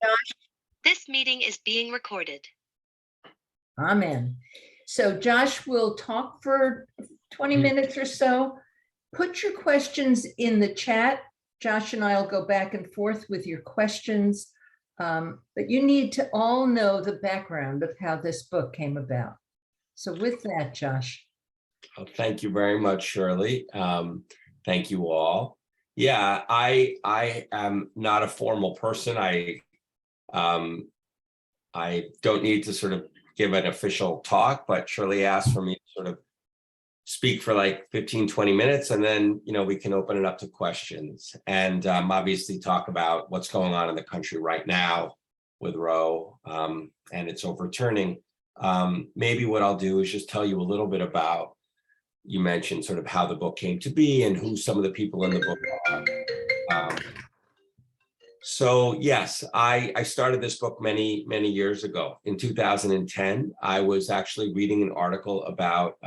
Josh? This meeting is being recorded. Amen. So Josh will talk for 20 minutes or so. Put your questions in the chat. Josh and I will go back and forth with your questions. But you need to all know the background of how this book came about. So with that, Josh. Oh, thank you very much, Shirley. Thank you all. Yeah, I am not a formal person. I don't need to sort of give an official talk, but Shirley asked for me to sort of speak for like 15, 20 minutes, and then, we can open it up to questions and obviously talk about what's going on in the country right now with Roe and its overturning. Maybe what I'll do is just tell you a little bit about, you mentioned sort of how the book came to be and who some of the people in the book are. So yes, I started this book many, many years ago. In 2010, I was actually reading an article about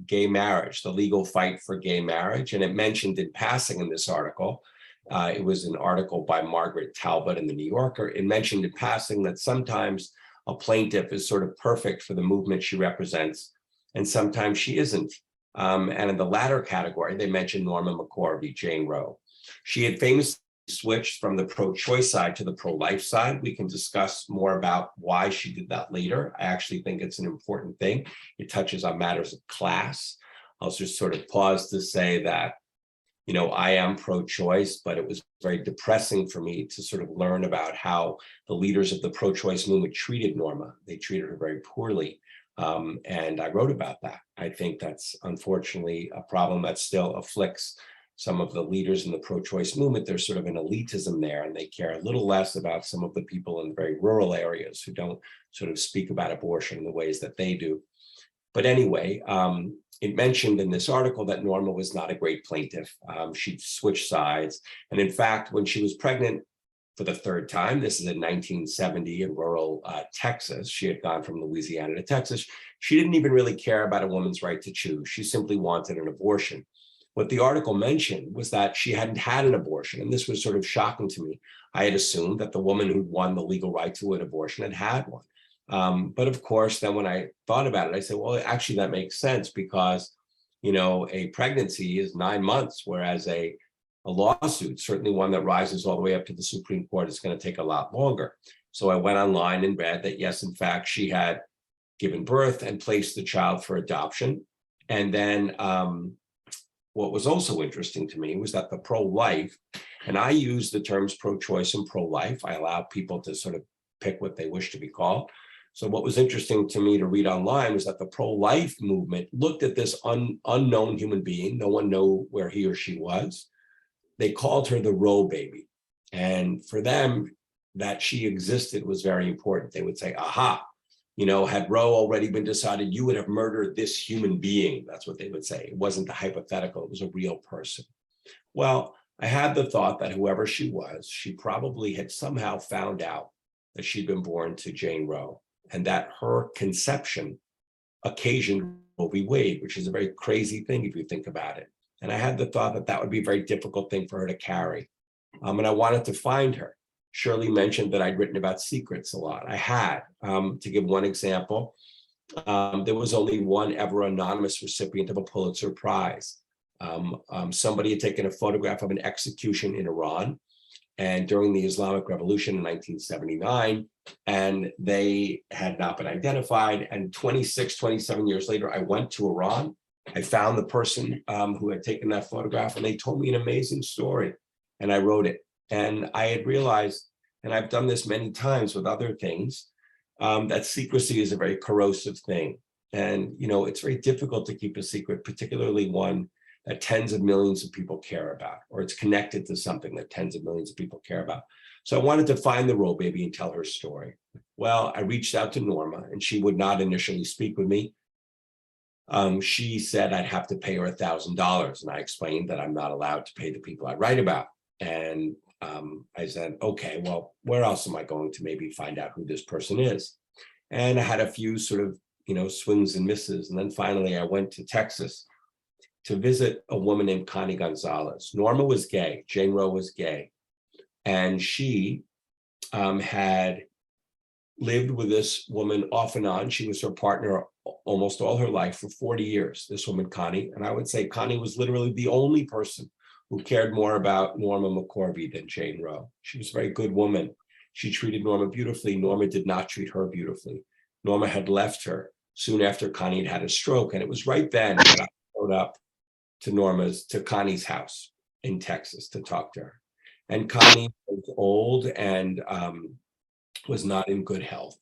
gay marriage, the legal fight for gay marriage. And it mentioned in passing in this article, it was an article by Margaret Talbot in the New Yorker. It mentioned in passing that sometimes a plaintiff is sort of perfect for the movement she represents, and sometimes she isn't. And in the latter category, they mentioned Norma McCord v. Jane Roe. She had famously switched from the pro-choice side to the pro-life side. We can discuss more about why she did that later. I actually think it's an important thing. It touches on matters of class. I'll just sort of pause to say that, I am pro-choice, but it was very depressing for me to sort of learn about how the leaders of the pro-choice movement treated Norma. They treated her very poorly. And I wrote about that. I think that's unfortunately a problem that still afflicts some of the leaders in the pro-choice movement. There's sort of an elitism there, and they care a little less about some of the people in very rural areas who don't sort of speak about abortion in the ways that they do. But anyway, it mentioned in this article that Norma was not a great plaintiff. She switched sides. And in fact, when she was pregnant for the third time, this is in 1970 in rural Texas, she had gone from Louisiana to Texas. She didn't even really care about a woman's right to choose. She simply wanted an abortion. What the article mentioned was that she hadn't had an abortion, and this was sort of shocking to me. I had assumed that the woman who'd won the legal right to an abortion had had one. But of course, then when I thought about it, I said, well, actually, that makes sense because, a pregnancy is 9 months, whereas a lawsuit, certainly one that rises all the way up to the Supreme Court, is going to take a lot longer. So I went online and read that, yes, in fact, she had given birth and placed the child for adoption. And then what was also interesting to me was that the pro-life, and I use the terms pro-choice and pro-life. I allow people to sort of pick what they wish to be called. So what was interesting to me to read online was that the pro-life movement looked at this unknown human being. No one knew where he or she was. They called her the Roe baby. And for them, that she existed was very important. They would say, aha, had Roe already been decided, you would have murdered this human being. That's what they would say. It wasn't the hypothetical, it was a real person. Well, I had the thought that whoever she was, she probably had somehow found out that she'd been born to Jane Roe, and that her conception occasioned Roe v. Wade, which is a very crazy thing if you think about it. And I had the thought that that would be a very difficult thing for her to carry. And I wanted to find her. Shirley mentioned that I'd written about secrets a lot. I had. To give one example, there was only one ever anonymous recipient of a Pulitzer Prize. Somebody had taken a photograph of an execution in Iran, and during the Islamic Revolution in 1979, and they had not been identified. And 26, 27 years later, I went to Iran. I found the person who had taken that photograph, and they told me an amazing story, and I wrote it. And I had realized, and I've done this many times with other things, that secrecy is a very corrosive thing. And, it's very difficult to keep a secret, particularly one that tens of millions of people care about, or it's connected to something that tens of millions of people care about. So I wanted to find the Roe baby and tell her story. Well, I reached out to Norma, and she would not initially speak with me. She said I'd have to pay her $1,000, and I explained that I'm not allowed to pay the people I write about. And I said, okay, well, where else am I going to maybe find out who this person is? And I had a few sort of, swings and misses. And then finally, I went to Texas to visit a woman named Connie Gonzalez. Norma was gay. Jane Roe was gay. And she had lived with this woman off and on. She was her partner almost all her life for 40 years, this woman, Connie. And I would say Connie was literally the only person who cared more about Norma McCorvey than Jane Roe. She was a very good woman. She treated Norma beautifully. Norma did not treat her beautifully. Norma had left her soon after Connie had a stroke. And it was right then that I showed up to Connie's house in Texas to talk to her. And Connie was old and was not in good health.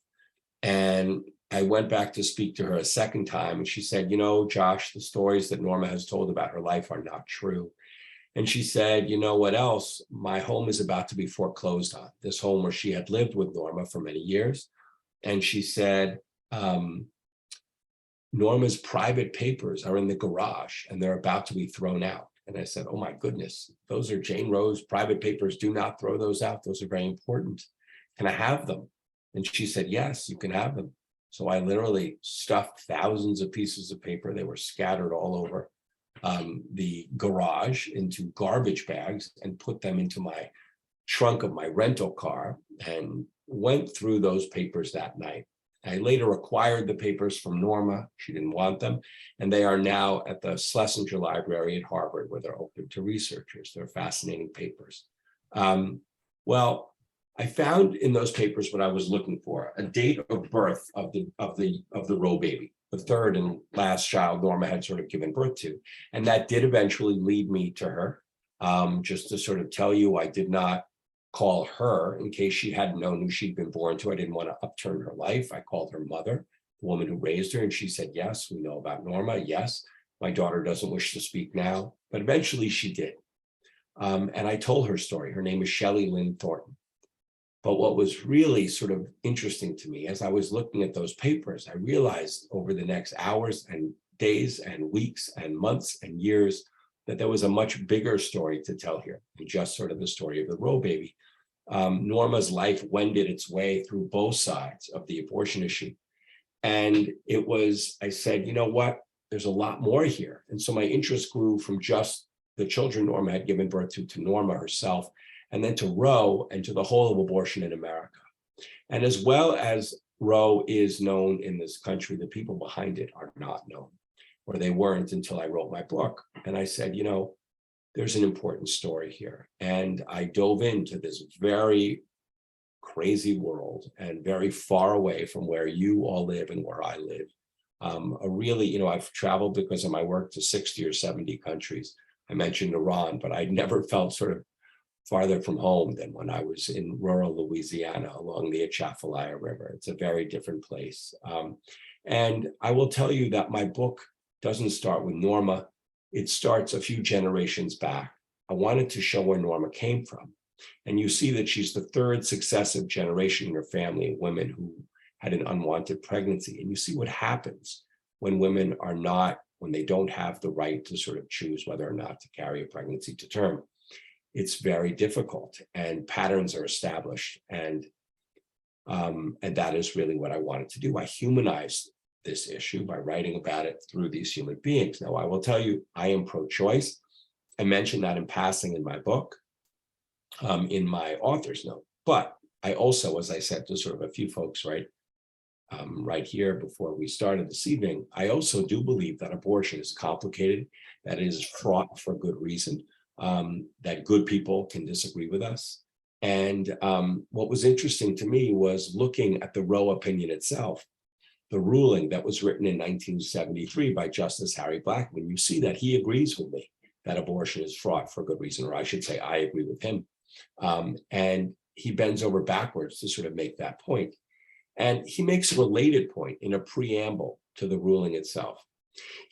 And I went back to speak to her a second time, and she said, you know, Josh, the stories that Norma has told about her life are not true. And she said, you know what else? My home is about to be foreclosed on, this home where she had lived with Norma for many years. And she said, Norma's private papers are in the garage and they're about to be thrown out. And I said, oh my goodness, those are Jane Roe's private papers. Do not throw those out. Those are very important. Can I have them? And she said, yes, you can have them. So I literally stuffed thousands of pieces of paper. They were scattered all over the garage into garbage bags and put them into my trunk of my rental car and went through those papers that night. I later acquired the papers from Norma. She didn't want them. And they are now at the Schlesinger Library at Harvard, where they're open to researchers. They're fascinating papers. Well, I found in those papers what I was looking for, a date of birth of the Roe baby, the third and last child Norma had sort of given birth to. And that did eventually lead me to her. Just to sort of tell you, I did not call her in case she hadn't known who she'd been born to. I didn't want to upturn her life. I called her mother, the woman who raised her, and she said, yes, we know about Norma. Yes, my daughter doesn't wish to speak now, but eventually she did. And I told her story. Her name is Shelley Lynn Thornton. But what was really sort of interesting to me as I was looking at those papers, I realized over the next hours and days and weeks and months and years that there was a much bigger story to tell here than just sort of the story of the Roe baby. Norma's life wended its way through both sides of the abortion issue. And it was, I said, you know what, there's a lot more here. And so my interest grew from just the children Norma had given birth to Norma herself, and then to Roe and to the whole of abortion in America. And as well as Roe is known in this country, the people behind it are not known, or they weren't until I wrote my book. And I said, you know, there's an important story here. And I dove into this very crazy world and very far away from where you all live and where I live. A really, you know, I've traveled because of my work to 60 or 70 countries. I mentioned Iran, but I'd never felt sort of farther from home than when I was in rural Louisiana along the Atchafalaya River. It's a very different place. And I will tell you that my book doesn't start with Norma. It starts a few generations back. I wanted to show where Norma came from. And you see that she's the third successive generation in her family of women who had an unwanted pregnancy. And you see what happens when women are not, when they don't have the right to sort of choose whether or not to carry a pregnancy to term. It's very difficult and patterns are established. And that is really what I wanted to do. I humanized this issue by writing about it through these human beings. Now, I will tell you, I am pro-choice. I mentioned that in passing in my book, in my author's note. But I also, as I said to sort of a few folks right here before we started this evening, I also do believe that abortion is complicated, that it is fraught for good reason, that good people can disagree with us. And what was interesting to me was looking at the Roe opinion itself, the ruling that was written in 1973 by Justice Harry Blackmun. You see that he agrees with me that abortion is fraught for good reason, or I should say I agree with him. And he bends over backwards to sort of make that point. And he makes a related point in a preamble to the ruling itself.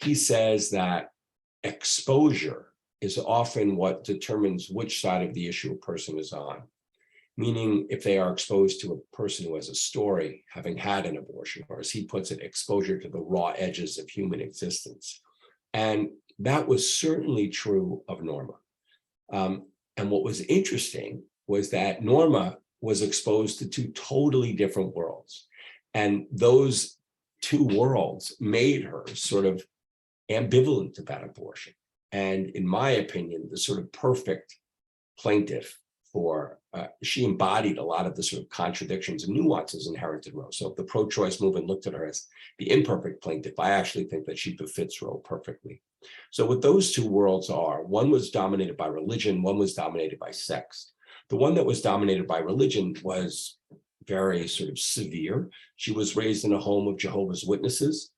He says that exposure is often what determines which side of the issue a person is on. Meaning if they are exposed to a person who has a story having had an abortion, or as he puts it, exposure to the raw edges of human existence. And that was certainly true of Norma. And what was interesting was that Norma was exposed to two totally different worlds. And those two worlds made her sort of ambivalent about abortion. And in my opinion, the sort of perfect plaintiff she embodied a lot of the sort of contradictions and nuances inherent in Roe. So if the pro-choice movement looked at her as the imperfect plaintiff, I actually think that she befits Roe perfectly. So what those two worlds are, one was dominated by religion, one was dominated by sex. The one that was dominated by religion was very sort of severe. She was raised in a home of Jehovah's Witnesses.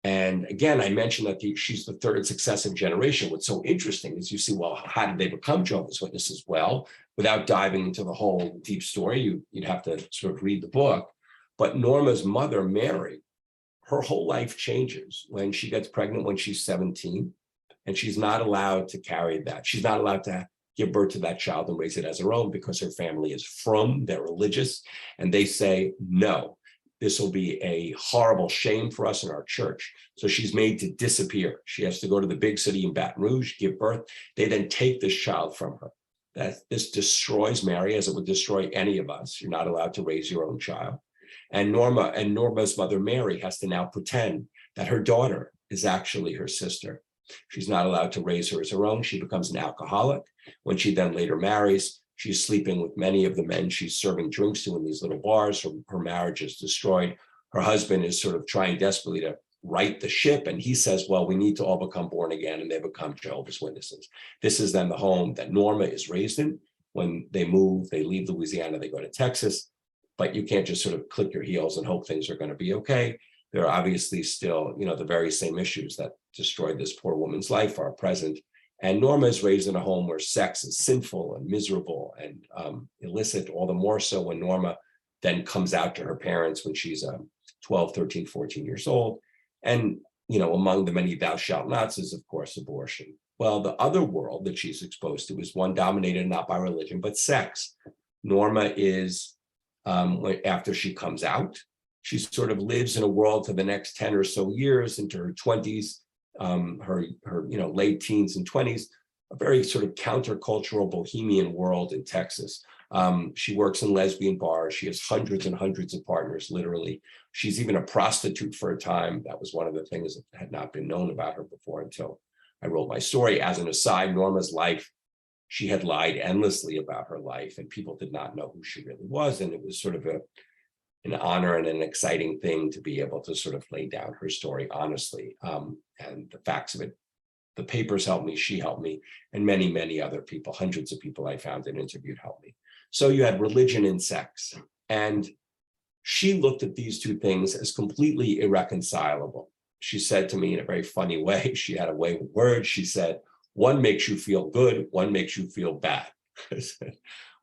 And again, I mentioned that she's the third successive generation. What's so interesting is you see, well, how did they become Jehovah's Witnesses? Well, without diving into the whole deep story, you'd have to sort of read the book. But Norma's mother, Mary, her whole life changes when she gets pregnant when she's 17, and she's not allowed to carry that. She's not allowed to give birth to that child and raise it as her own because her family is they're religious, and they say, no, this will be a horrible shame for us in our church. So she's made to disappear. She has to go to the big city in Baton Rouge, give birth. They then take this child from her. This destroys Mary, as it would destroy any of us. You're not allowed to raise your own child. And Norma's mother, Mary, has to now pretend that her daughter is actually her sister. She's not allowed to raise her as her own. She becomes an alcoholic. When she then later marries, she's sleeping with many of the men she's serving drinks to in these little bars. Her marriage is destroyed. Her husband is sort of trying desperately to right the ship. And he says, well, we need to all become born again. And they become Jehovah's Witnesses. This is then the home that Norma is raised in. When they move, they leave Louisiana, they go to Texas. But you can't just sort of click your heels and hope things are going to be okay. There are obviously still, the very same issues that destroyed this poor woman's life are present. And Norma is raised in a home where sex is sinful and miserable and illicit, all the more so when Norma then comes out to her parents when she's 12, 13, 14 years old. And, among the many thou shalt nots is, of course, abortion. Well, the other world that she's exposed to is one dominated not by religion, but sex. Norma is, after she comes out, she sort of lives in a world for the next 10 or so years into her 20s. Her late teens and 20s, a very sort of countercultural bohemian world in Texas. She works in lesbian bars. She has hundreds and hundreds of partners, literally. She's even a prostitute for a time. That was one of the things that had not been known about her before until I wrote my story. As an aside, Norma's life, she had lied endlessly about her life, and people did not know who she really was. And it was sort of an honor and an exciting thing to be able to sort of lay down her story honestly. And the facts of it, the papers helped me, she helped me, and many, many other people, hundreds of people I found and interviewed helped me. So you had religion and sex. And she looked at these two things as completely irreconcilable. She said to me in a very funny way, she had a way with words. She said, one makes you feel good, one makes you feel bad. I said,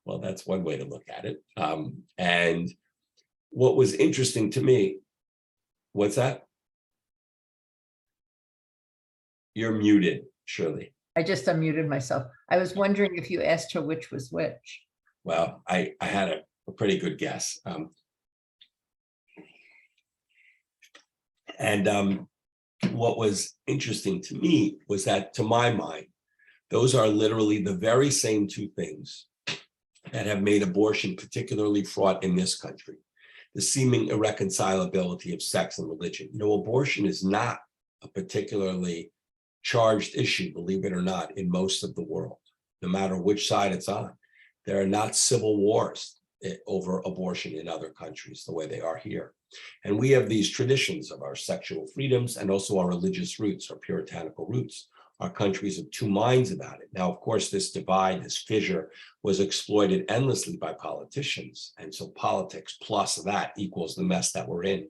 well, that's one way to look at it. And what was interesting to me, what's that? You're muted, Shirley. I just unmuted myself. I was wondering if you asked her which was which. Well, I had a pretty good guess. What was interesting to me was that, to my mind, those are literally the very same two things that have made abortion particularly fraught in this country. The seeming irreconcilability of sex and religion. Abortion is not a particularly charged issue, believe it or not, in most of the world, no matter which side it's on. There are not civil wars over abortion in other countries the way they are here. And we have these traditions of our sexual freedoms and also our religious roots, our puritanical roots. Our countries of two minds about it. Now, of course, this divide, this fissure was exploited endlessly by politicians. And so politics plus that equals the mess that we're in.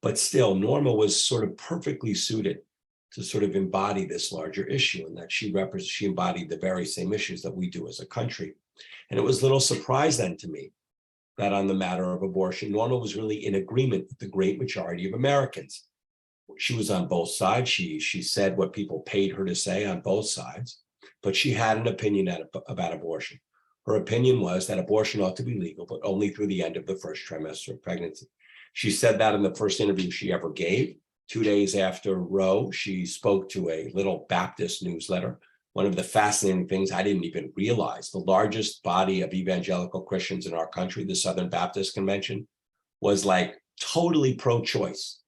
But still, Norma was sort of perfectly suited to sort of embody this larger issue, and that she embodied the very same issues that we do as a country. And it was little surprise then to me that on the matter of abortion, Norma was really in agreement with the great majority of Americans. She was on both sides. She said what people paid her to say on both sides, but she had an opinion about abortion. Her opinion was that abortion ought to be legal, but only through the end of the first trimester of pregnancy. She said that in the first interview she ever gave. 2 days after Roe, she spoke to a little Baptist newsletter. One of the fascinating things I didn't even realize, the largest body of evangelical Christians in our country, the Southern Baptist Convention, was like totally pro-choice.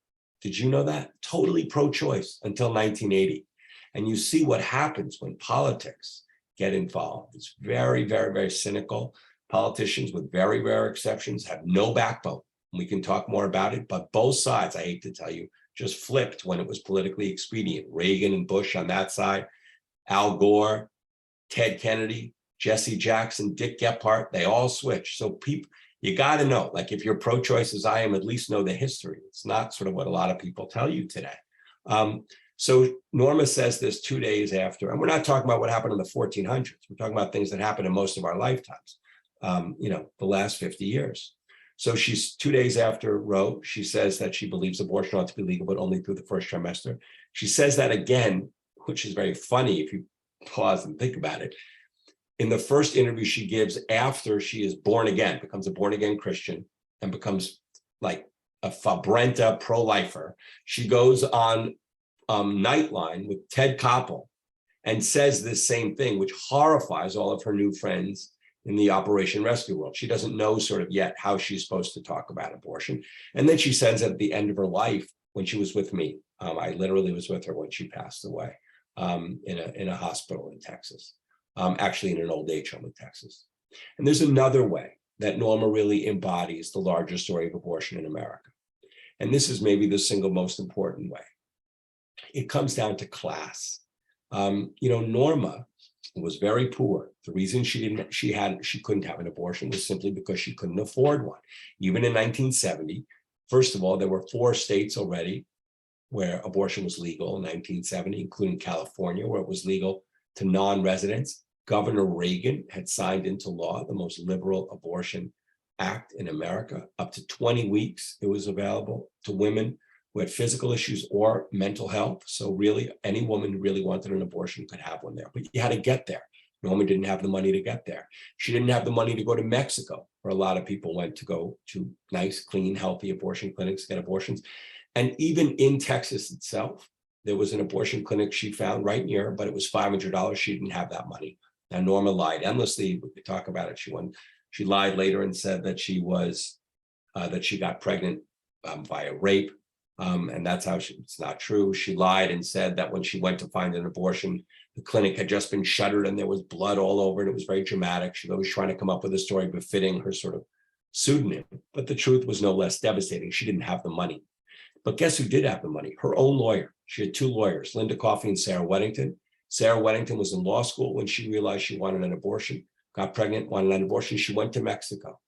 Did you know that? Totally pro-choice until 1980. And you see what happens when politics get involved. It's very, very, very cynical. Politicians, with very rare exceptions, have no backbone. We can talk more about it, but both sides, I hate to tell you, just flipped when it was politically expedient. Reagan and Bush on that side, Al Gore, Ted Kennedy, Jesse Jackson, Dick Gephardt, they all switched. So people, you got to know, like if you're pro-choice as I am, at least know the history. It's not sort of what a lot of people tell you today. So Norma says this 2 days after, and we're not talking about what happened in the 1400s. We're talking about things that happened in most of our lifetimes, the last 50 years. So she's 2 days after Roe, she says that she believes abortion ought to be legal, but only through the first trimester. She says that again, which is very funny if you pause and think about it. In the first interview she gives after she is born again, becomes a born again Christian and becomes like a Fabrenta pro-lifer, she goes on Nightline with Ted Koppel and says this same thing, which horrifies all of her new friends in the Operation Rescue world. She doesn't know sort of yet how she's supposed to talk about abortion. And then she says at the end of her life, when she was with me, I literally was with her when she passed away in a hospital in Texas, actually in an old age home in Texas. And there's another way that Norma really embodies the larger story of abortion in America. And this is maybe the single most important way. It comes down to class. Norma was very poor. The reason she couldn't have an abortion was simply because she couldn't afford one. Even in 1970, first of all, there were 4 states already where abortion was legal in 1970, including California, where it was legal to non-residents. Governor Reagan had signed into law the most liberal abortion act in America. Up to 20 weeks, it was available to women who had physical issues or mental health. So really, any woman who really wanted an abortion could have one there, but you had to get there. Norma didn't have the money to get there. She didn't have the money to go to Mexico, where a lot of people went to go to nice, clean, healthy abortion clinics, get abortions. And even in Texas itself, there was an abortion clinic she found right near, but it was $500. She didn't have that money. Now, Norma lied endlessly. We could talk about it. She lied later and said that she got pregnant via rape. And that's how it's not true. She lied and said that when she went to find an abortion, the clinic had just been shuttered and there was blood all over it. It was very dramatic. She was trying to come up with a story befitting her sort of pseudonym. But the truth was no less devastating. She didn't have the money. But guess who did have the money? Her own lawyer. She had 2 lawyers, Linda Coffey and Sarah Weddington. Sarah Weddington was in law school when she realized she wanted an abortion, got pregnant, wanted an abortion. She went to Mexico.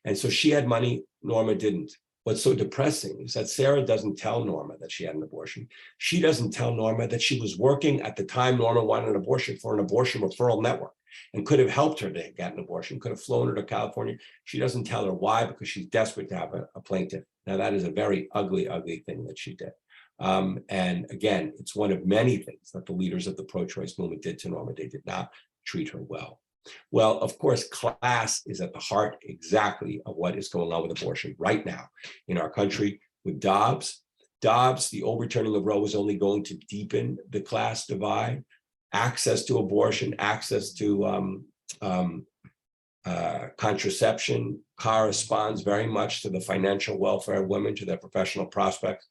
And so she had money, Norma didn't. What's so depressing is that Sarah doesn't tell Norma that she had an abortion. She doesn't tell Norma that she was working at the time Norma wanted an abortion for an abortion referral network and could have helped her to get an abortion, could have flown her to California. She doesn't tell her why, because she's desperate to have a plaintiff. Now, that is a very ugly, ugly thing that she did. And again, it's one of many things that the leaders of the pro-choice movement did to Norma. They did not treat her well. Well, of course, class is at the heart exactly of what is going on with abortion right now in our country with Dobbs. The overturning of Roe was only going to deepen the class divide. Access to abortion, access to contraception corresponds very much to the financial welfare of women, to their professional prospects.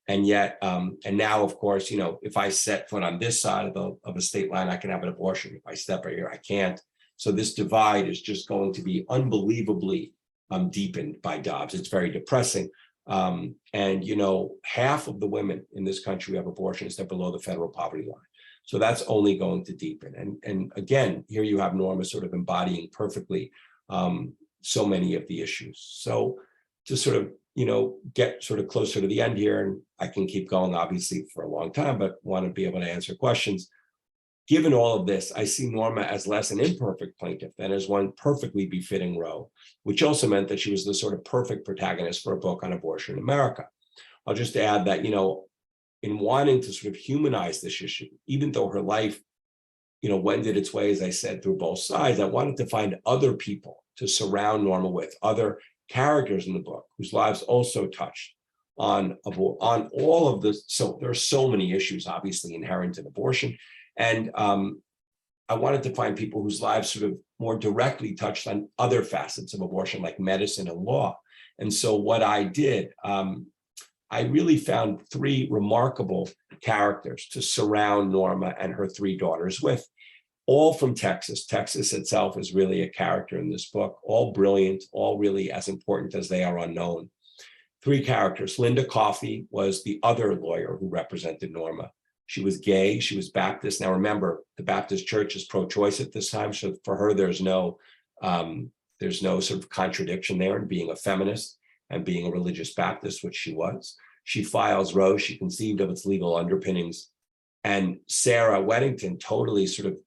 And yet, and now, of course, if I set foot on this side of a state line, I can have an abortion. If I step right here, I can't. So this divide is just going to be unbelievably deepened by Dobbs. It's very depressing. And, half of the women in this country who have abortions that are below the federal poverty line. So that's only going to deepen. And again, here you have Norma sort of embodying perfectly so many of the issues. So to sort of, get sort of closer to the end here, and I can keep going obviously for a long time, but want to be able to answer questions. Given all of this, I see Norma as less an imperfect plaintiff than as one perfectly befitting Roe, which also meant that she was the sort of perfect protagonist for a book on abortion in America. I'll just add that, in wanting to sort of humanize this issue, even though her life, wended its way, as I said, through both sides, I wanted to find other people to surround Norma with, other characters in the book whose lives also touched on all of this. So there are so many issues obviously inherent in abortion. And I wanted to find people whose lives sort of more directly touched on other facets of abortion, like medicine and law. And so what I did, I really found 3 remarkable characters to surround Norma and her 3 daughters with. all from Texas. Texas itself is really a character in this book, all brilliant, all really as important as they are unknown. 3 characters. Linda Coffey was the other lawyer who represented Norma. She was gay, she was Baptist. Now remember, the Baptist church is pro-choice at this time, so for her, there's no sort of contradiction there in being a feminist and being a religious Baptist, which she was. She files Roe, she conceived of its legal underpinnings. And Sarah Weddington totally sort of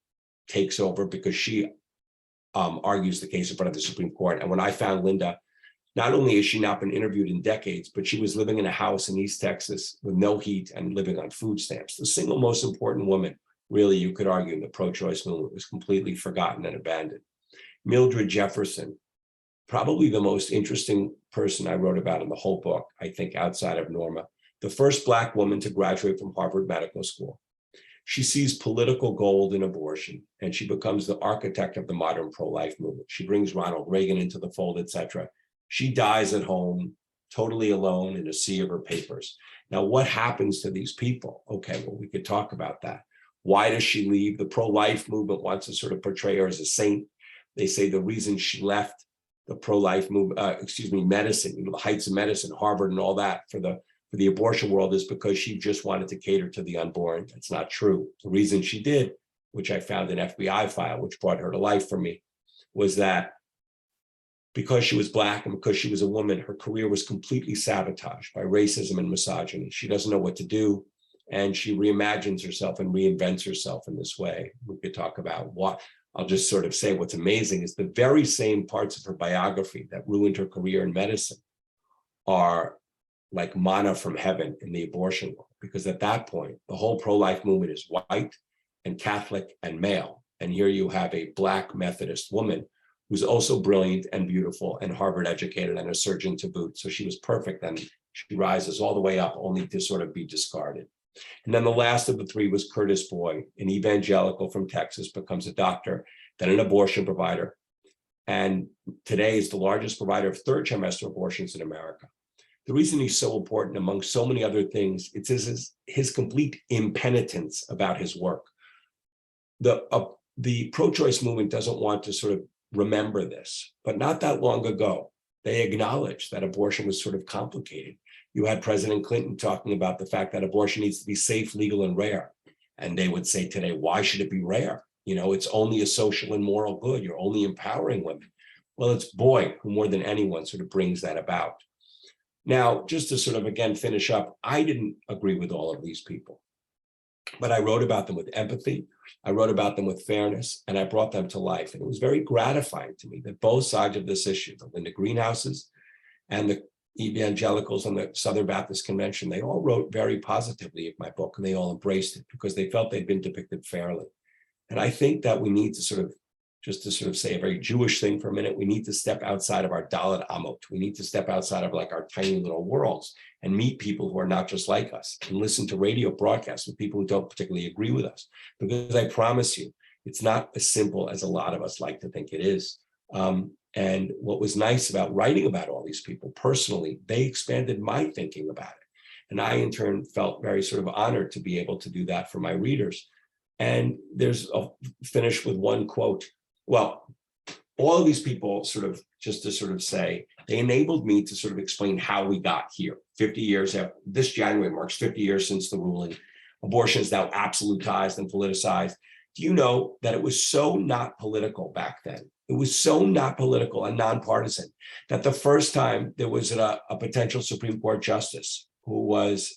takes over because she argues the case in front of the Supreme Court. And when I found Linda, not only has she not been interviewed in decades, but she was living in a house in East Texas with no heat and living on food stamps. The single most important woman, really, you could argue, in the pro-choice movement was completely forgotten and abandoned. Mildred Jefferson, probably the most interesting person I wrote about in the whole book, I think, outside of Norma, the first Black woman to graduate from Harvard Medical School. She sees political gold in abortion, and she becomes the architect of the modern pro-life movement. She brings Ronald Reagan into the fold, etc. She dies at home, totally alone in a sea of her papers. Now, what happens to these people? Okay, well, we could talk about that. Why does she leave? The pro-life movement wants to sort of portray her as a saint. They say the reason she left the pro-life movement, medicine, the heights of medicine, Harvard and all that for the abortion world is because she just wanted to cater to the unborn. That's not true. The reason she did, which I found an FBI file, which brought her to life for me, was that because she was Black and because she was a woman, her career was completely sabotaged by racism and misogyny. She doesn't know what to do, and she reimagines herself and reinvents herself in this way. We could talk about what, I'll just sort of say what's amazing is the very same parts of her biography that ruined her career in medicine are like manna from heaven in the abortion world, because at that point, the whole pro-life movement is white and Catholic and male. And here you have a Black Methodist woman who's also brilliant and beautiful and Harvard educated and a surgeon to boot. So she was perfect, and she rises all the way up only to sort of be discarded. And then the last of the 3 was Curtis Boyd, an evangelical from Texas, becomes a doctor, then an abortion provider, and today is the largest provider of 3rd trimester abortions in America. The reason he's so important, among so many other things, it's his complete impenitence about his work. The pro-choice movement doesn't want to sort of remember this, but not that long ago, they acknowledged that abortion was sort of complicated. You had President Clinton talking about the fact that abortion needs to be safe, legal, and rare. And they would say today, why should it be rare? You know, it's only a social and moral good. You're only empowering women. Well, it's Boyd who more than anyone sort of brings that about. Now, just to sort of, again, finish up, I didn't agree with all of these people, but I wrote about them with empathy. I wrote about them with fairness, and I brought them to life. And it was very gratifying to me that both sides of this issue, the Linda Greenhouses and the evangelicals on the Southern Baptist Convention, they all wrote very positively of my book, and they all embraced it because they felt they'd been depicted fairly. And I think that we need to sort of, just to sort of say a very Jewish thing for a minute, we need to step outside of our Dalet Amot. We need to step outside of like our tiny little worlds and meet people who are not just like us, and listen to radio broadcasts with people who don't particularly agree with us. Because I promise you, it's not as simple as a lot of us like to think it is. And what was nice about writing about all these people personally, they expanded my thinking about it. And I, in turn, felt very sort of honored to be able to do that for my readers. And I'll finish with one quote. Well, all of these people sort of, just to sort of say, they enabled me to sort of explain how we got here. 50 years after, this January marks 50 years since the ruling. Abortion is now absolutized and politicized. Do you know that it was so not political back then? It was so not political and nonpartisan that the first time there was a potential Supreme Court justice who was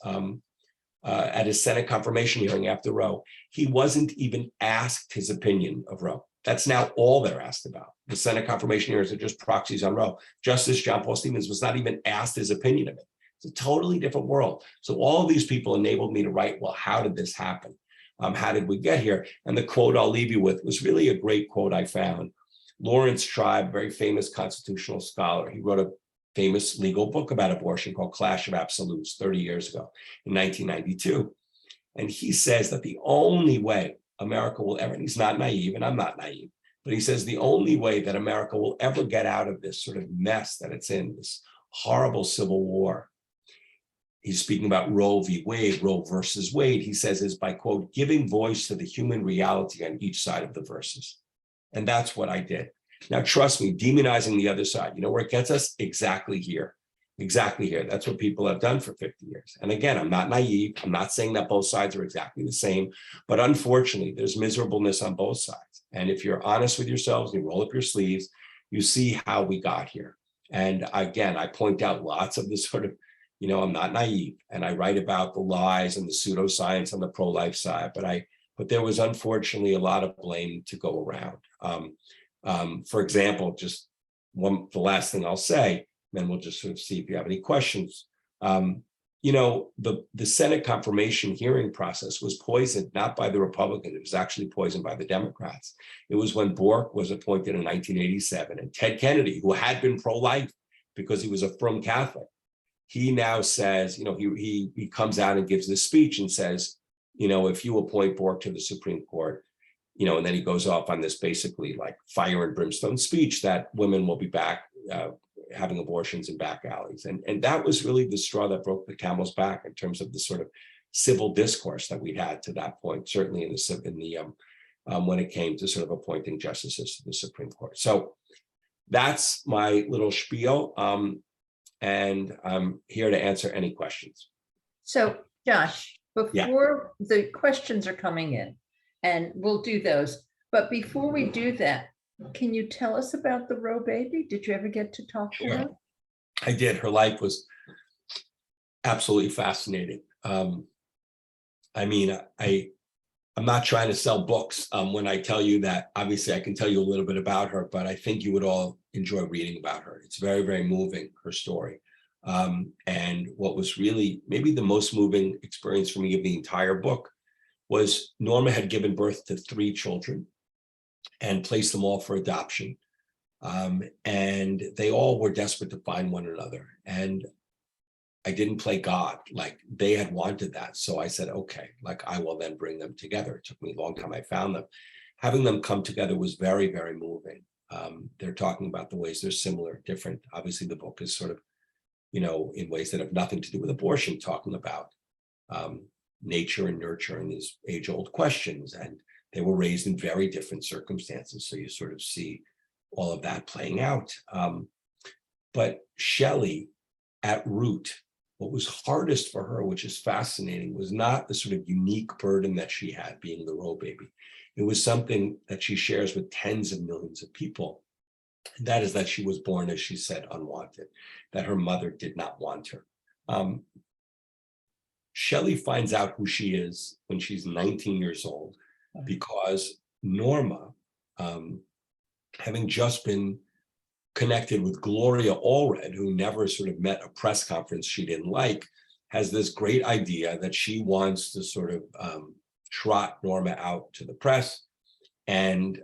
at his Senate confirmation hearing after Roe, he wasn't even asked his opinion of Roe. That's now all they're asked about. The Senate confirmation hearings are just proxies on Roe. Justice John Paul Stevens was not even asked his opinion of it. It's a totally different world. So all of these people enabled me to write, well, how did this happen? How did we get here? And the quote I'll leave you with was really a great quote I found. Lawrence Tribe, very famous constitutional scholar, he wrote a famous legal book about abortion called Clash of Absolutes 30 years ago in 1992. And he says that the only way America will ever, and he's not naive, and I'm not naive, but he says the only way that America will ever get out of this sort of mess that it's in, this horrible civil war, he's speaking about Roe v. Wade, Roe versus Wade, he says is by, quote, giving voice to the human reality on each side of the verses. And that's what I did. Now, trust me, demonizing the other side, you know where it gets us? Exactly here. Exactly here. That's what people have done for 50 years. And again, I'm not naive. I'm not saying that both sides are exactly the same, but unfortunately, there's miserableness on both sides. And if you're honest with yourselves, you roll up your sleeves, you see how we got here. And again, I point out lots of this sort of, you know, I'm not naive, and I write about the lies and the pseudoscience on the pro-life side, but there was unfortunately a lot of blame to go around. For example, just the last thing I'll say, then we'll just sort of see if you have any questions. You know, the Senate confirmation hearing process was poisoned, not by the Republicans, it was actually poisoned by the Democrats. It was when Bork was appointed in 1987, and Ted Kennedy, who had been pro-life because he was a firm Catholic, he now says, you know, he comes out and gives this speech and says, you know, if you appoint Bork to the Supreme Court, you know, and then he goes off on this basically like fire and brimstone speech that women will be back having abortions in back alleys. And that was really the straw that broke the camel's back in terms of the sort of civil discourse that we had to that point, certainly when it came to sort of appointing justices to the Supreme Court. So that's my little spiel. And I'm here to answer any questions. So Josh, before the questions are coming in, and we'll do those, but before we do that, can you tell us about the Roe baby? Did you ever get to talk to her? I did. Her life was absolutely fascinating. I mean, I'm not trying to sell books when I tell you that. Obviously, I can tell you a little bit about her, but I think you would all enjoy reading about her. It's very, very moving, her story. And what was really maybe the most moving experience for me of the entire book was Norma had given birth to 3 children and placed them all for adoption. And they all were desperate to find one another. And I didn't play God, like they had wanted that. So I said, okay, like I will then bring them together. It took me a long time. I found them. Having them come together was very, very moving. They're talking about the ways they're similar, different. Obviously, the book is sort of, you know, in ways that have nothing to do with abortion, talking about nature and nurture and these age-old questions. And they were raised in very different circumstances. So you sort of see all of that playing out. But Shelley, at root, what was hardest for her, which is fascinating, was not the sort of unique burden that she had being the Roe baby. It was something that she shares with tens of millions of people. And that is that she was born, as she said, unwanted, that her mother did not want her. Shelley finds out who she is when she's 19 years old, because Norma, having just been connected with Gloria Allred, who never sort of met a press conference she didn't like, has this great idea that she wants to sort of trot Norma out to the press and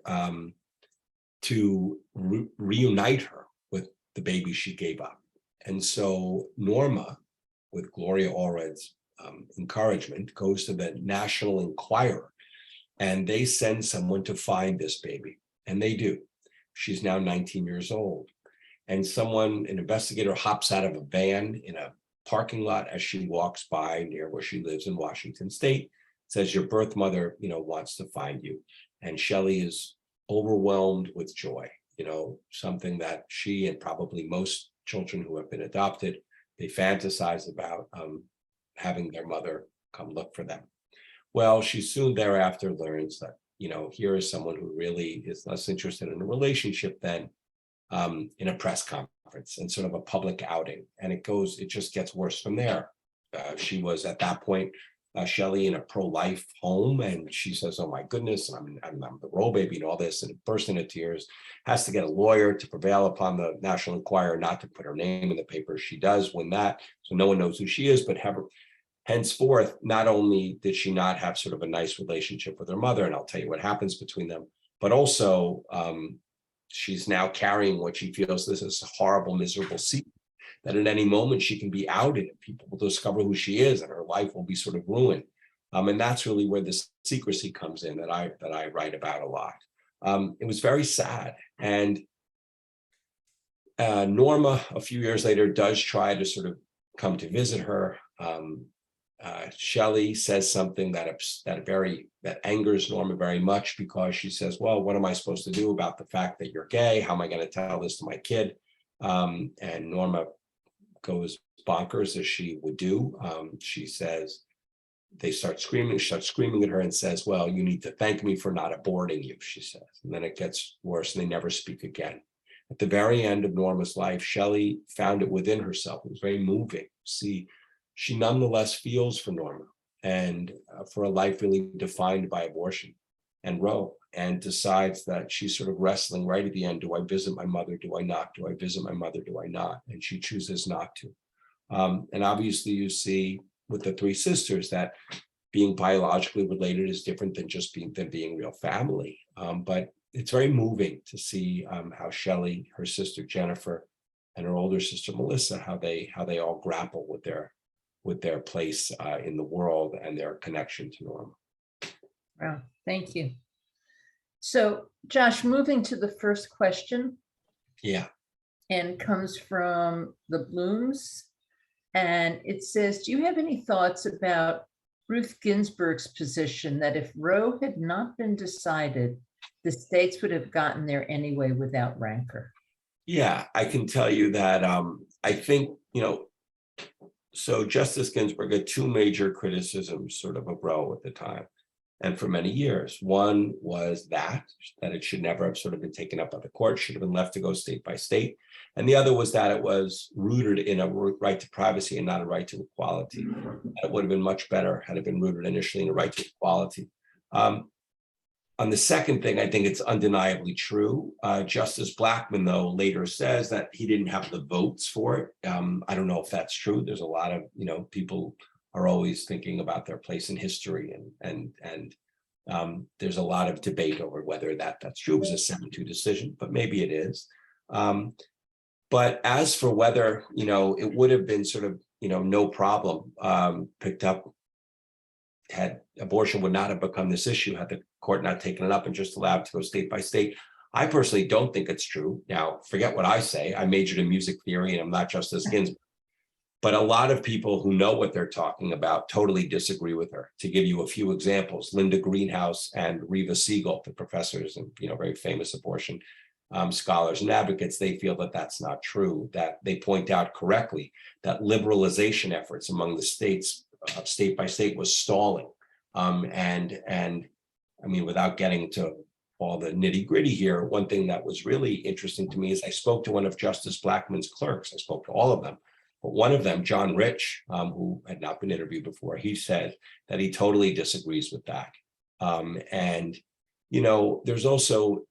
to reunite her with the baby she gave up. And so Norma, with Gloria Allred's encouragement, goes to the National Enquirer, and they send someone to find this baby. And they do. She's now 19 years old. And an investigator hops out of a van in a parking lot as she walks by near where she lives in Washington State, says, your birth mother, you know, wants to find you. And Shelley is overwhelmed with joy, you know, something that she and probably most children who have been adopted, they fantasize about having their mother come look for them. Well, she soon thereafter learns that, you know, here is someone who really is less interested in a relationship than in a press conference and sort of a public outing. And it just gets worse from there. She was at that point, Shelley, in a pro-life home, and she says, oh my goodness, I'm the Roe baby and all this, and bursts into tears, has to get a lawyer to prevail upon the National Enquirer not to put her name in the paper. She does win that, so no one knows who she is, but henceforth, not only did she not have sort of a nice relationship with her mother, and I'll tell you what happens between them, but also she's now carrying what she feels this is a horrible, miserable secret, that at any moment she can be outed and people will discover who she is and her life will be sort of ruined. And that's really where the secrecy comes in that I write about a lot. It was very sad. And Norma, a few years later, does try to sort of come to visit her. Shelley says something that angers Norma very much, because she says, well, what am I supposed to do about the fact that you're gay? How am I going to tell this to my kid? And Norma goes bonkers, as she would do. She says, they start screaming at her, and says, well, you need to thank me for not aborting you, she says. And then it gets worse, and they never speak again. At the very end of Norma's life, Shelley found it within herself. It was very moving. See, she nonetheless feels for Norma, and for a life really defined by abortion and Roe, and decides that she's sort of wrestling right at the end. Do I visit my mother? Do I not? Do I visit my mother? Do I not? And she chooses not to. And obviously you see with the three sisters that being biologically related is different than just being real family. But it's very moving to see how Shelley, her sister Jennifer, and her older sister Melissa, how they all grapple with their place in the world and their connection to Norma. Wow, thank you. So, Josh, moving to the first question. Yeah. And comes from the Blooms. And it says, do you have any thoughts about Ruth Ginsburg's position that if Roe had not been decided, the states would have gotten there anyway without rancor? Yeah, I can tell you that I think, so Justice Ginsburg had two major criticisms sort of Roe at the time, and for many years. One was that it should never have sort of been taken up by the court, should have been left to go state by state. And the other was that it was rooted in a right to privacy and not a right to equality. It would have been much better had it been rooted initially in a right to equality. On the second thing, I think it's undeniably true. Justice Blackmun, though, later says that he didn't have the votes for it. I don't know if that's true. There's a lot of, people are always thinking about their place in history, and there's a lot of debate over whether that's true. It was a 7-2 decision, but maybe it is. But as for whether, it would have been sort of, no problem picked up, had abortion would not have become this issue had the court not taken it up and just allowed to go state by state. I personally don't think it's true. Now, forget what I say. I majored in music theory and I'm not Justice Ginsburg. But a lot of people who know what they're talking about totally disagree with her. To give you a few examples, Linda Greenhouse and Reva Siegel, the professors and very famous abortion scholars and advocates, they feel that that's not true, that they point out correctly that liberalization efforts among the states, state by state, was stalling. And I mean, without getting to all the nitty gritty here, one thing that was really interesting to me is I spoke to one of Justice Blackmun's clerks. I spoke to all of them, but one of them, John Rich, who had not been interviewed before, he said that he totally disagrees with that. And, there's also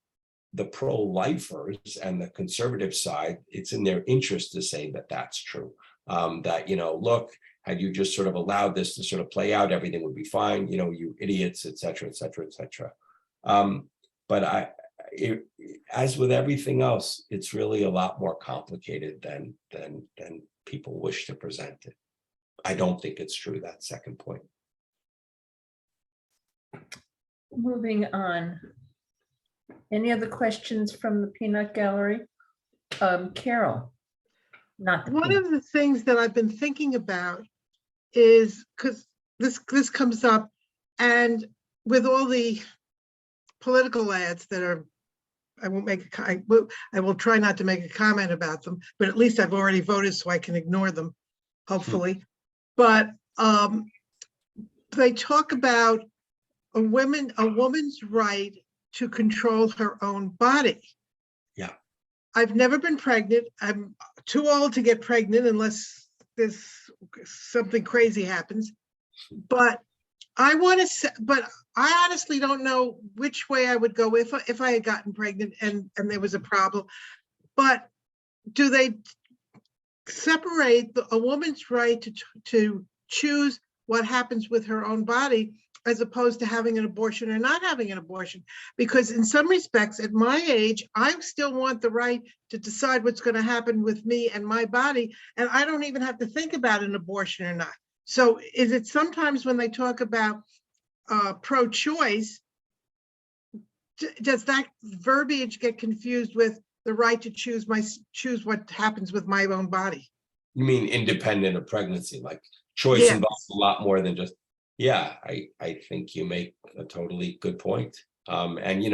the pro-lifers and the conservative side. It's in their interest to say that that's true. That, look, had you just sort of allowed this to sort of play out, everything would be fine, you idiots, et cetera, et cetera, et cetera. But as with everything else, it's really a lot more complicated than people wish to present it. I don't think it's true, that second point. Moving on. Any other questions from the peanut gallery? Carol, not the One peanut. of the things that I've been thinking about is, because this comes up, and with all the political ads that are, I will try not to make a comment about them, but at least I've already voted, so I can ignore them, hopefully. But they talk about a woman's right to control her own body. Yeah. I've never been pregnant. I'm too old to get pregnant unless there's something crazy happens. But I want to say, but I honestly don't know which way I would go if I had gotten pregnant and there was a problem. But do they separate a woman's right to choose what happens with her own body as opposed to having an abortion or not having an abortion? Because in some respects, at my age, I still want the right to decide what's going to happen with me and my body, and I don't even have to think about an abortion or not. So is it sometimes when they talk about pro-choice, does that verbiage get confused with the right to choose what happens with my own body? You mean independent of pregnancy, like choice Yeah. involves a lot more than just, yeah, I think you make a totally good point. And Thank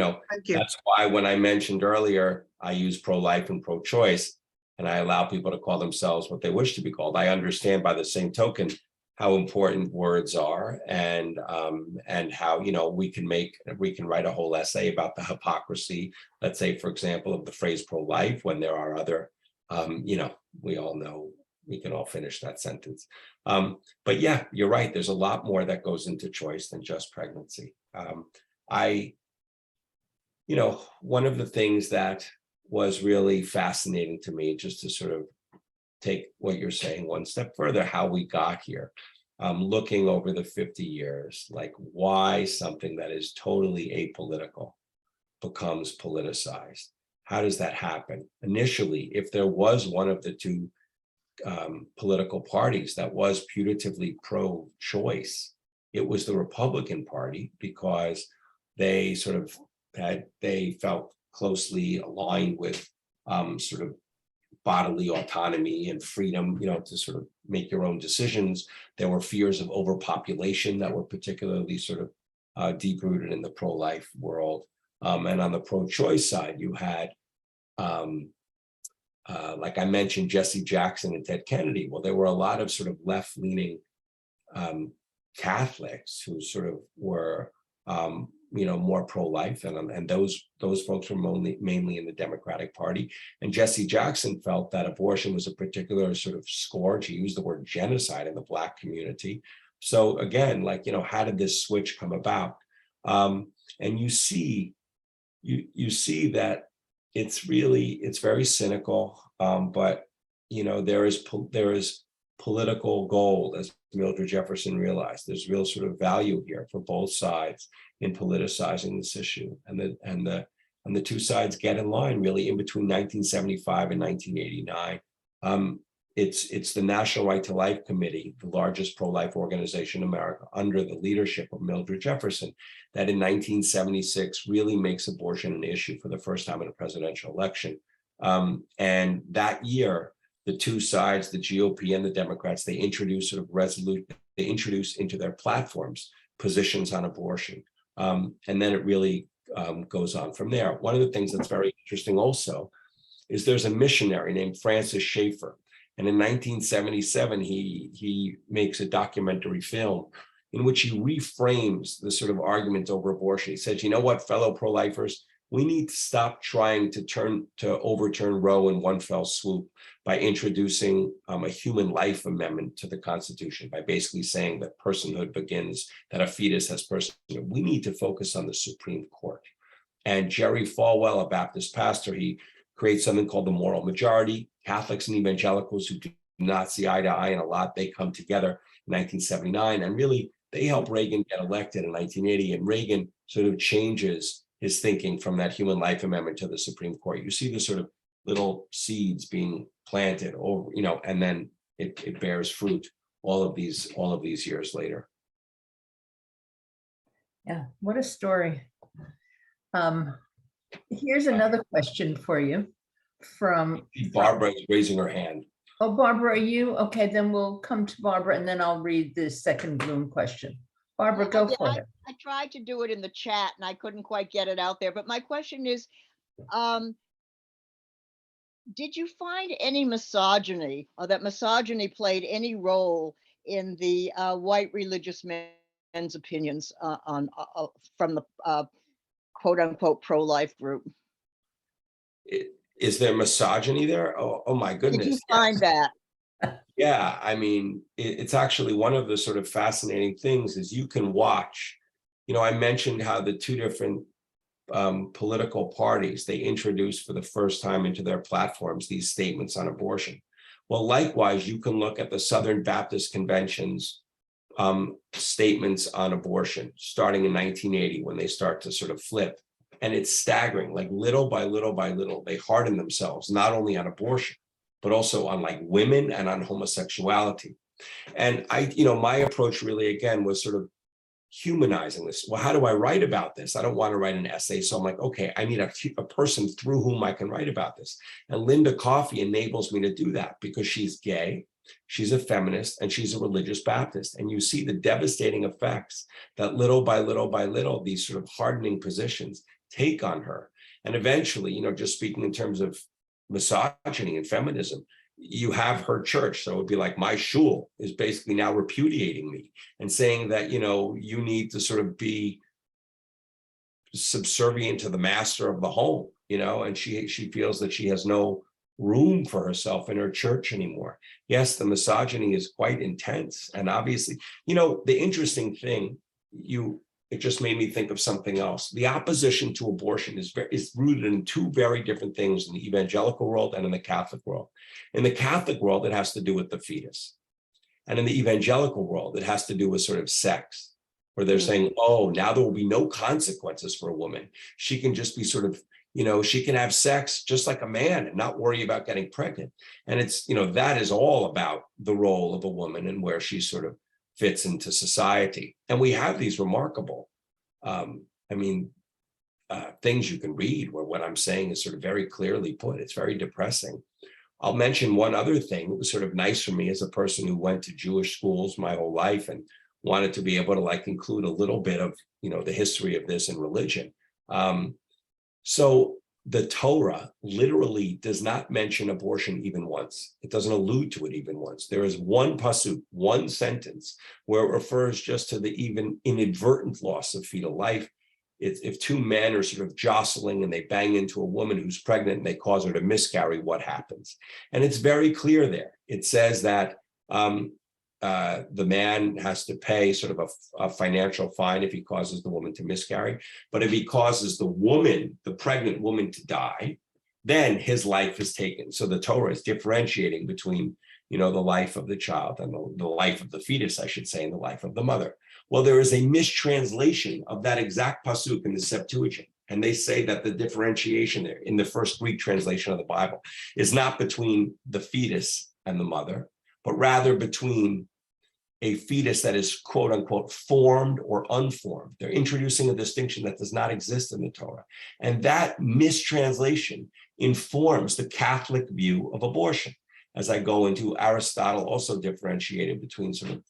you. that's why when I mentioned earlier, I use pro-life and pro-choice, and I allow people to call themselves what they wish to be called. I understand by the same token how important words are, and how we can write a whole essay about the hypocrisy, let's say, for example, of the phrase pro-life, when there are other we all know, we can all finish that sentence. But yeah, you're right. There's a lot more that goes into choice than just pregnancy. One of the things that was really fascinating to me, just to sort of take what you're saying one step further, how we got here, looking over the 50 years, like why something that is totally apolitical becomes politicized. How does that happen? Initially, if there was one of the two political parties that was putatively pro-choice, it was the Republican Party, because they felt closely aligned with sort of bodily autonomy and freedom, to sort of make your own decisions. There were fears of overpopulation that were particularly sort of deep-rooted in the pro-life world. And on the pro-choice side, you had like I mentioned, Jesse Jackson and Ted Kennedy. Well, there were a lot of sort of left-leaning Catholics who sort of were, more pro-life, and those folks were mainly in the Democratic Party. And Jesse Jackson felt that abortion was a particular sort of scourge. He used the word genocide in the Black community. So again, how did this switch come about? And you see that it's very cynical, but there is political gold, as Mildred Jefferson realized. There's real sort of value here for both sides in politicizing this issue, and the two sides get in line really in between 1975 and 1989. It's the National Right to Life Committee, the largest pro-life organization in America, under the leadership of Mildred Jefferson, that in 1976 really makes abortion an issue for the first time in a presidential election. And that year, the two sides, the GOP and the Democrats, they introduce into their platforms positions on abortion. And then it really goes on from there. One of the things that's very interesting also is there's a missionary named Francis Schaeffer. And in 1977, he makes a documentary film in which he reframes the sort of argument over abortion. He says, you know what, fellow pro-lifers, we need to stop trying to overturn Roe in one fell swoop by introducing a human life amendment to the Constitution, by basically saying that personhood begins, that a fetus has personhood. We need to focus on the Supreme Court. And Jerry Falwell, a Baptist pastor, he creates something called the Moral Majority. Catholics and evangelicals who do not see eye to eye in a lot, they come together in 1979, and really they help Reagan get elected in 1980. And Reagan sort of changes his thinking from that human life amendment to the Supreme Court. You see the sort of little seeds being planted over, and then it bears fruit all of these years later. Yeah, what a story. Here's another question for you from Barbara is raising her hand. Oh, Barbara, are you? Okay, then we'll come to Barbara and then I'll read the second Bloom question. Barbara, go for it. I tried to do it in the chat and I couldn't quite get it out there, but my question is, did you find any misogyny, or that misogyny played any role in the white religious men's opinions from the quote unquote pro-life group? Is there misogyny there? Oh my goodness. Did you find that? Yeah, I mean, it's actually one of the sort of fascinating things is you can watch, I mentioned how the two different political parties, they introduced for the first time into their platforms these statements on abortion. Well, likewise, you can look at the Southern Baptist Convention's statements on abortion starting in 1980 when they start to sort of flip. And it's staggering, like little by little by little, they harden themselves, not only on abortion, but also on like women and on homosexuality. And my approach really, again, was sort of humanizing this. Well, how do I write about this? I don't want to write an essay. So I'm like, okay, I need a person through whom I can write about this. And Linda Coffey enables me to do that because she's gay, she's a feminist, and she's a religious Baptist. And you see the devastating effects that little by little by little, these sort of hardening positions take on her. And eventually, you know, just speaking in terms of misogyny and feminism, you have her church. So it would be like my shul is basically now repudiating me and saying that, you know, you need to sort of be subservient to the master of the home, you know, and she feels that she has no room for herself in her church anymore. Yes, the misogyny is quite intense. And obviously, you know, the interesting thing, it just made me think of something else. The opposition to abortion is rooted in two very different things in the evangelical world and in the Catholic world. In the Catholic world, it has to do with the fetus. And in the evangelical world, it has to do with sort of sex, where they're saying, oh, now there will be no consequences for a woman. She can just be sort of, you know, she can have sex just like a man and not worry about getting pregnant. And it's, you know, that is all about the role of a woman and where she sort of fits into society. And we have these remarkable, things you can read where what I'm saying is sort of very clearly put. It's very depressing. I'll mention one other thing. It was sort of nice for me as a person who went to Jewish schools my whole life and wanted to be able to like include a little bit of, you know, the history of this in religion. So the Torah literally does not mention abortion even once. It doesn't allude to it even once. There is one pasuk, one sentence where it refers just to the even inadvertent loss of fetal life. If two men are sort of jostling and they bang into a woman who's pregnant and they cause her to miscarry, what happens? And it's very clear there. It says that the man has to pay sort of a financial fine if he causes the woman to miscarry. But if he causes the woman, the pregnant woman, to die, then his life is taken. So the Torah is differentiating between, you know, the life of the child and the life of the fetus, I should say, and the life of the mother. Well, there is a mistranslation of that exact pasuk in the Septuagint. And they say that the differentiation there in the first Greek translation of the Bible is not between the fetus and the mother, but rather between a fetus that is quote unquote formed or unformed. They're introducing a distinction that does not exist in the Torah. And that mistranslation informs the Catholic view of abortion. As I go into, Aristotle also differentiated between sort of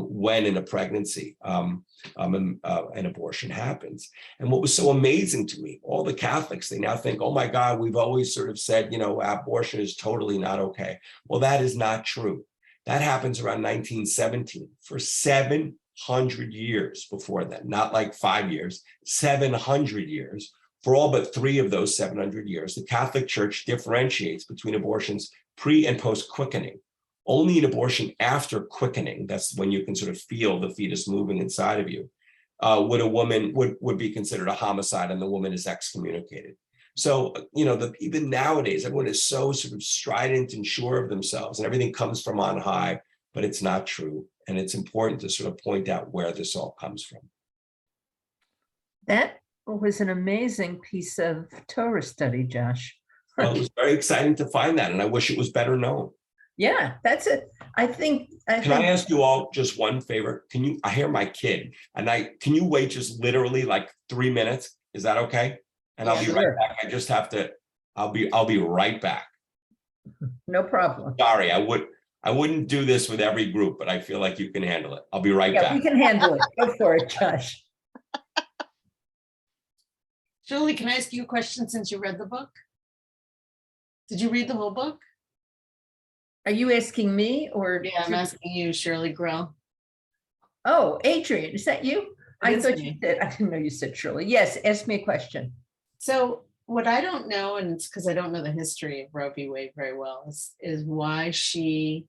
when in a pregnancy an abortion happens. And what was so amazing to me, all the Catholics, they now think, oh my God, we've always sort of said, you know, abortion is totally not okay. Well, that is not true. That happens around 1917. For 700 years before that, not like 5 years, 700 years. For all but 3 of those 700 years, the Catholic Church differentiates between abortions pre and post quickening. Only an abortion after quickening, that's when you can sort of feel the fetus moving inside of you, would a woman would be considered a homicide and the woman is excommunicated. So, you know, even nowadays, everyone is so sort of strident and sure of themselves and everything comes from on high, but it's not true. And it's important to sort of point out where this all comes from. That was an amazing piece of Torah study, Josh. Well, it was very exciting to find that, and I wish it was better known. Yeah, that's it. Can I ask you all just one favor? I hear my kid, and can you wait just literally like 3 minutes? Is that okay? And I'll be right back. I just have to, I'll be right back. No problem. Sorry, I wouldn't do this with every group, but I feel like you can handle it. I'll be right back. We can handle it. Go for it, Josh. Julie, can I ask you a question since you read the book? Did you read the whole book? Are you asking me or? Yeah, I'm asking you, Shirley Grell. Oh, Adrian, is that you? I It is thought me. you said, I didn't know you said Shirley. Yes, ask me a question. So what I don't know, and it's because I don't know the history of Roe v. Wade very well, is why she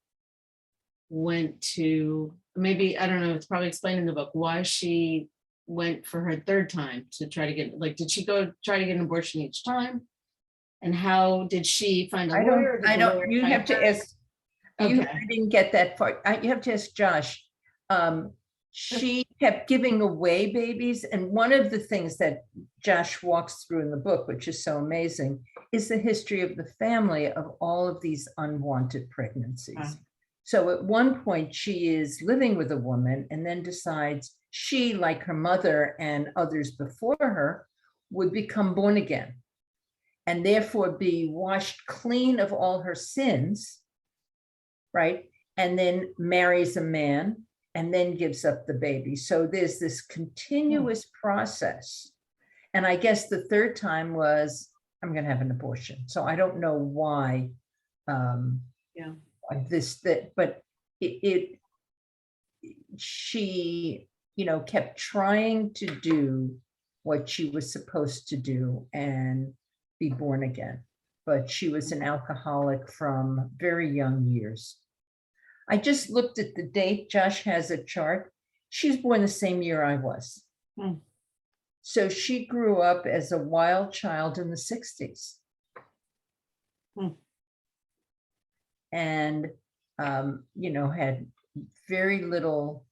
went to, maybe, I don't know, it's probably explained in the book, why she went for her 3rd time to try to get, like, did she go try to get an abortion each time? And how did she find a lawyer? You have to ask, I Okay. didn't get that part. You have to ask Josh. She kept giving away babies. And one of the things that Josh walks through in the book, which is so amazing, is the history of the family of all of these unwanted pregnancies. Wow. So at one point she is living with a woman and then decides she, like her mother and others before her, would become born again and therefore be washed clean of all her sins, right? And then marries a man and then gives up the baby. So there's this continuous process. And I guess the third time was, I'm going to have an abortion. So I don't know why Yeah. but she, kept trying to do what she was supposed to do and be born again. But she was an alcoholic from very young years. I just looked at the date. Josh has a chart. She was born the same year I was. Hmm. So she grew up as a wild child in the 60s. Hmm. And, had very little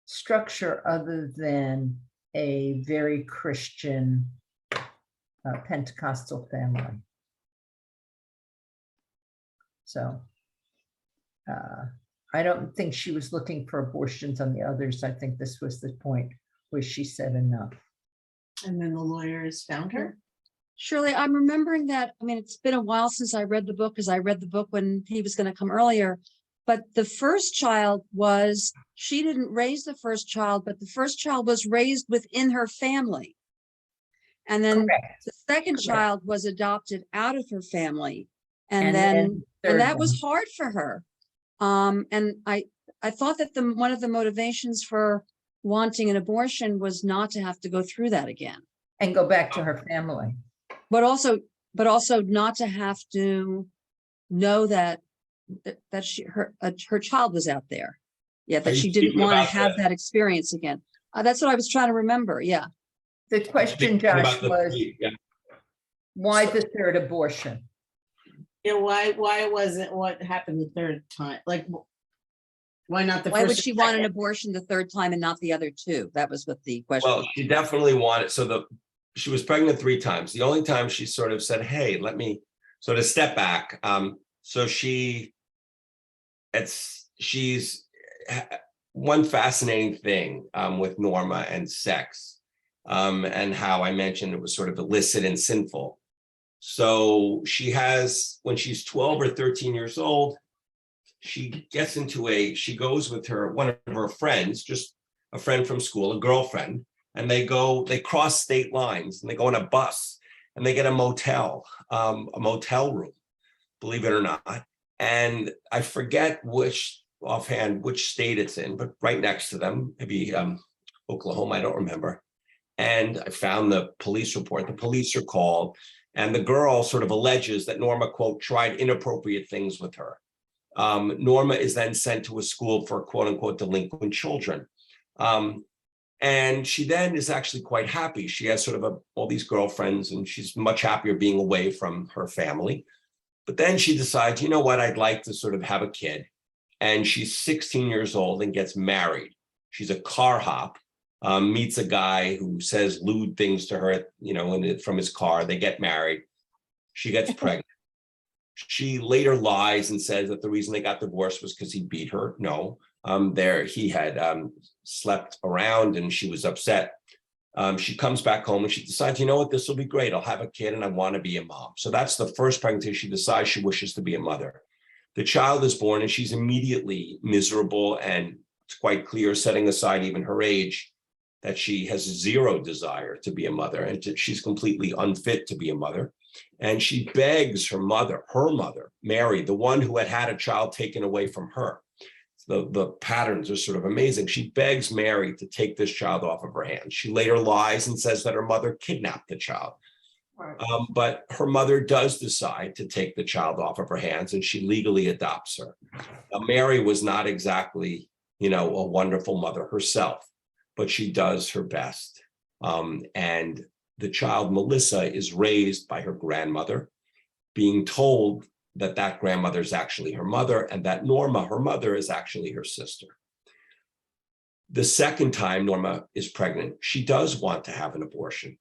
structure other than a very Christian Pentecostal family. So I don't think she was looking for abortions on the others. I think this was the point where she said enough. And then the lawyers found her. Shirley, I'm remembering that. I mean, it's been a while since I read the book, because I read the book when he was going to come earlier. But the first child she didn't raise the first child, but the first child was raised within her family. And then Correct. the second Correct. child was adopted out of her family. And And then third that was one. hard for her. And I thought that one of the motivations for wanting an abortion was not to have to go through that again. And go back to her family. But also not to have to know that her child was out there. Yeah, Are that you she didn't speaking want to about have that experience again. That's what I was trying to remember. Yeah. The question, Thinking Josh, about the- was yeah. why the third abortion? Yeah, why wasn't what happened the third time? Like, why not the Why first? would she and want an second? abortion the third time and not the other two? That was what the question. Well, she definitely wanted, she was pregnant 3 times. The only time she sort of said, hey, let me sort of step back. So she's one fascinating thing with Norma and sex, and how I mentioned it was sort of illicit and sinful. So she has, when she's 12 or 13 years old, she goes with one of her friends, just a friend from school, a girlfriend, and they cross state lines and they go on a bus and they get a motel room, believe it or not. And I forget offhand which state it's in, but right next to them, maybe Oklahoma, I don't remember. And I found the police report. The police are called, and the girl sort of alleges that Norma, quote, tried inappropriate things with her. Norma is then sent to a school for quote unquote delinquent children. And she then is actually quite happy. She has sort of all these girlfriends, and she's much happier being away from her family. But then she decides, you know what, I'd like to sort of have a kid. And she's 16 years old and gets married. She's a car hop, meets a guy who says lewd things to her, from his car. They get married. She gets pregnant. She later lies and says that the reason they got divorced was because he beat her. No, he had slept around and she was upset. She comes back home and she decides, you know what, this will be great. I'll have a kid and I want to be a mom. So that's the first pregnancy. She decides she wishes to be a mother. The child is born and she's immediately miserable, and it's quite clear, setting aside even her age, that she has zero desire to be a mother, and she's completely unfit to be a mother. And she begs her mother, Mary, the one who had a child taken away from her. The patterns are sort of amazing. She begs Mary to take this child off of her hands. She later lies and says that her mother kidnapped the child. Right. But her mother does decide to take the child off of her hands, and she legally adopts her. Now, Mary was not exactly, a wonderful mother herself, but she does her best. And the child, Melissa, is raised by her grandmother, being told that grandmother is actually her mother, and that Norma, her mother, is actually her sister. The second time Norma is pregnant, she does want to have an abortion,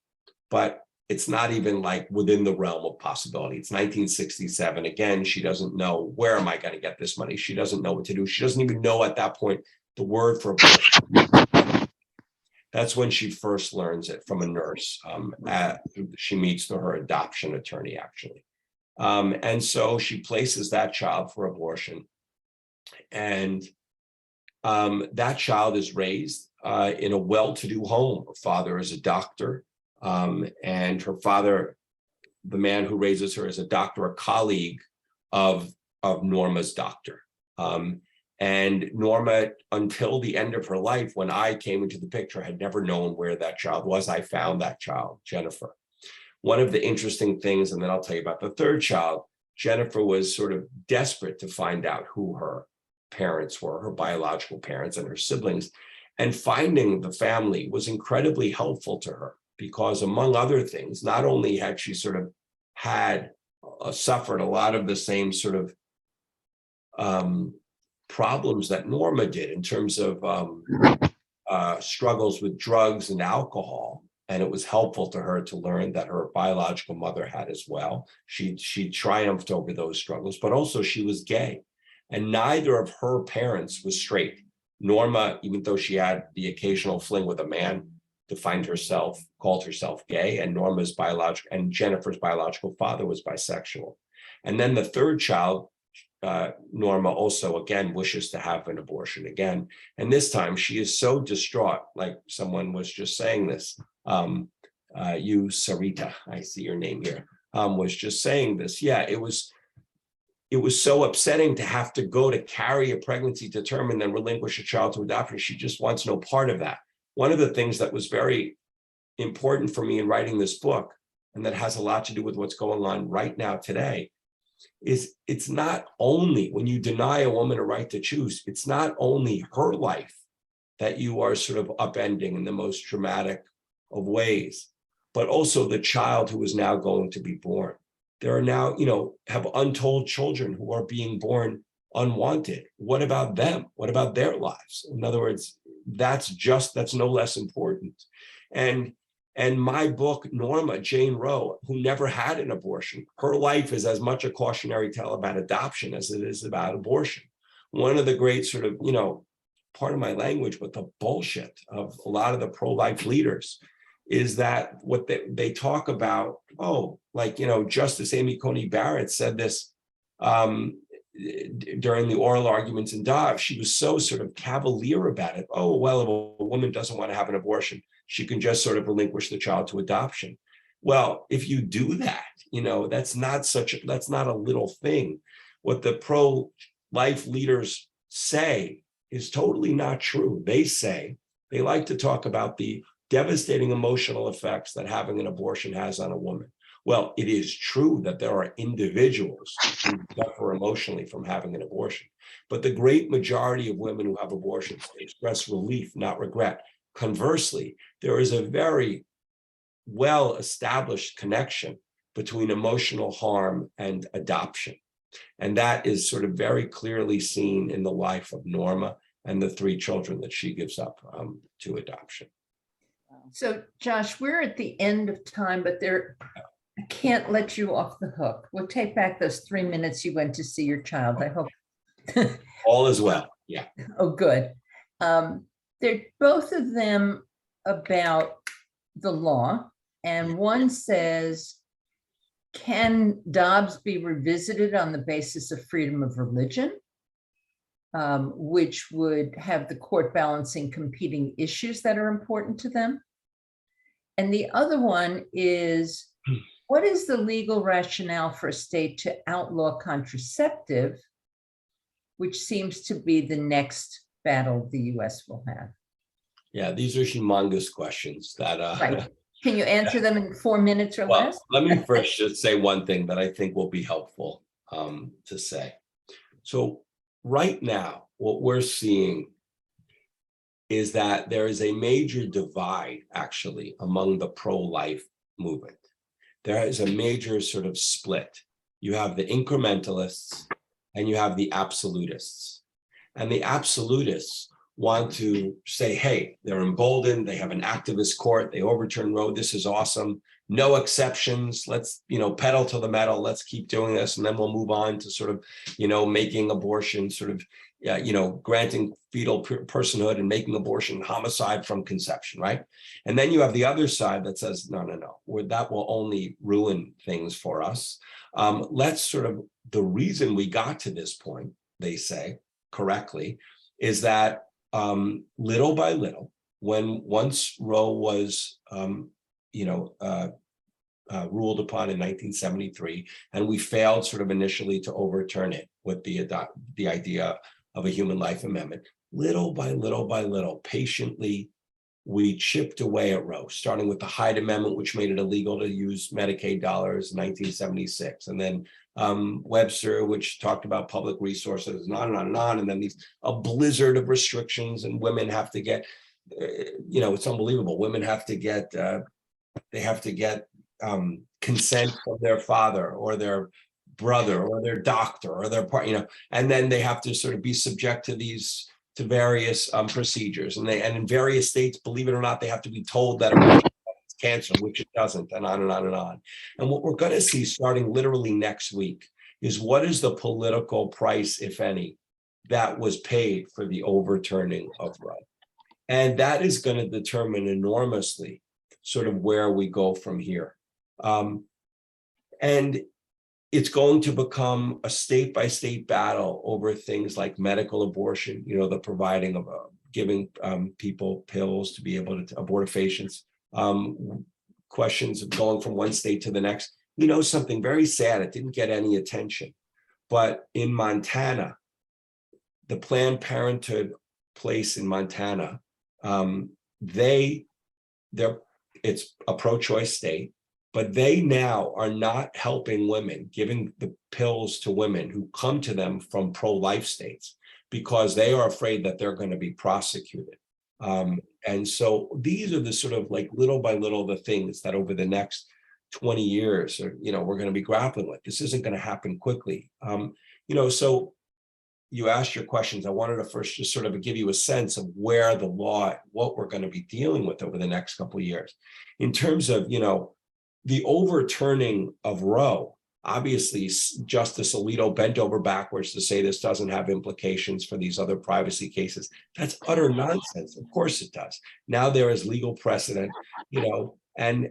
but it's not even like within the realm of possibility. It's 1967. Again, she doesn't know, where am I going to get this money? She doesn't know what to do. She doesn't even know at that point the word for abortion. That's when she first learns it from a nurse. She meets her adoption attorney, actually. And so she places that child for abortion. And that child is raised in a well-to-do home. Her father is a doctor, and her father, the man who raises her, is a doctor, a colleague of Norma's doctor. And Norma, until the end of her life, when I came into the picture, had never known where that child was. I found that child, Jennifer. One of the interesting things, and then I'll tell you about the third child, Jennifer was sort of desperate to find out who her parents were, her biological parents and her siblings. And finding the family was incredibly helpful to her because, among other things, not only had she sort of suffered a lot of the same sort of problems that Norma did in terms of struggles with drugs and alcohol. And it was helpful to her to learn that her biological mother had as well. She triumphed over those struggles, but also she was gay. And neither of her parents was straight. Norma, even though she had the occasional fling with a man, called herself gay, and Jennifer's biological father was bisexual. And then the third child, Norma also again wishes to have an abortion again. And this time she is so distraught, like someone was just saying this, you, Sarita, I see your name here, was just saying this. Yeah, it was so upsetting to have to go to carry a pregnancy to term and then relinquish a child to adoption. She just wants no part of that. One of the things that was very important for me in writing this book, and that has a lot to do with what's going on right now today, is it's not only when you deny a woman a right to choose, it's not only her life that you are sort of upending in the most dramatic of ways, but also the child who is now going to be born. There are now, have untold children who are being born unwanted. What about them? What about their lives? In other words, that's no less important. And my book, Norma, Jane Roe, who never had an abortion, her life is as much a cautionary tale about adoption as it is about abortion. One of the great sort of, part of my language, but the bullshit of a lot of the pro-life leaders is that what they talk about, Justice Amy Coney Barrett said this during the oral arguments in Dobbs. She was so sort of cavalier about it. Oh, well, if a woman doesn't want to have an abortion, she can just sort of relinquish the child to adoption. Well, if you do that, that's not a little thing. What the pro-life leaders say is totally not true. They like to talk about the devastating emotional effects that having an abortion has on a woman. Well, it is true that there are individuals who suffer emotionally from having an abortion, but the great majority of women who have abortions express relief, not regret. Conversely, there is a very well-established connection between emotional harm and adoption. And that is sort of very clearly seen in the life of Norma and the 3 children that she gives up to adoption. So Josh, we're at the end of time, but I can't let you off the hook. We'll take back those 3 minutes you went to see your child. I hope. All is well. Yeah. Oh, good. They're both of them about the law. And one says, can Dobbs be revisited on the basis of freedom of religion? Which would have the court balancing competing issues that are important to them. And the other one is, what is the legal rationale for a state to outlaw contraceptive, which seems to be the next battle the US will have? Yeah, these are humongous questions that Right. Can you answer them in 4 minutes or less? Let me first just say one thing that I think will be helpful to say. So right now, what we're seeing is that there is a major divide actually among the pro-life movement. There is a major sort of split. You have the incrementalists and you have the absolutists. And the absolutists want to say, hey, they're emboldened, they have an activist court, they overturned Roe, this is awesome, no exceptions, let's, pedal to the metal, let's keep doing this, and then we'll move on to sort of, making abortion sort of, granting fetal personhood and making abortion homicide from conception, right? And then you have the other side that says, no, that will only ruin things for us. Let's sort of, the reason we got to this point, they say correctly, is that little by little, once Roe was, ruled upon in 1973, and we failed sort of initially to overturn it with the idea of a human life amendment, little by little, patiently, we chipped away at Roe, starting with the Hyde Amendment, which made it illegal to use Medicaid dollars in 1976, and then Webster, which talked about public resources, and on and on and on, and then a blizzard of restrictions, and women have to get, it's unbelievable. Women have to get, consent from their father or their brother or their doctor or their partner, and then they have to sort of be subject to various procedures, and in various states, believe it or not, they have to be told that abortion is cancer, which it doesn't, and on and on and on. And what we're going to see starting literally next week is what is the political price, if any, that was paid for the overturning of Roe, and that is going to determine enormously sort of where we go from here. And it's going to become a state-by-state battle over things like medical abortion, the providing of giving people pills to be able to abortifacients, questions of going from one state to the next. Something very sad, it didn't get any attention, but in Montana, the Planned Parenthood place in Montana, it's a pro-choice state, but they now are not helping women, giving the pills to women who come to them from pro-life states, because they are afraid that they're going to be prosecuted. And so these are the sort of like little by little the things that over the next 20 years, or, we're going to be grappling with. This isn't going to happen quickly. So you asked your questions. I wanted to first just sort of give you a sense of where the law, what we're going to be dealing with over the next couple of years. In terms of, the overturning of Roe, obviously Justice Alito bent over backwards to say this doesn't have implications for these other privacy cases. That's utter nonsense. Of course it does. Now there is legal precedent, and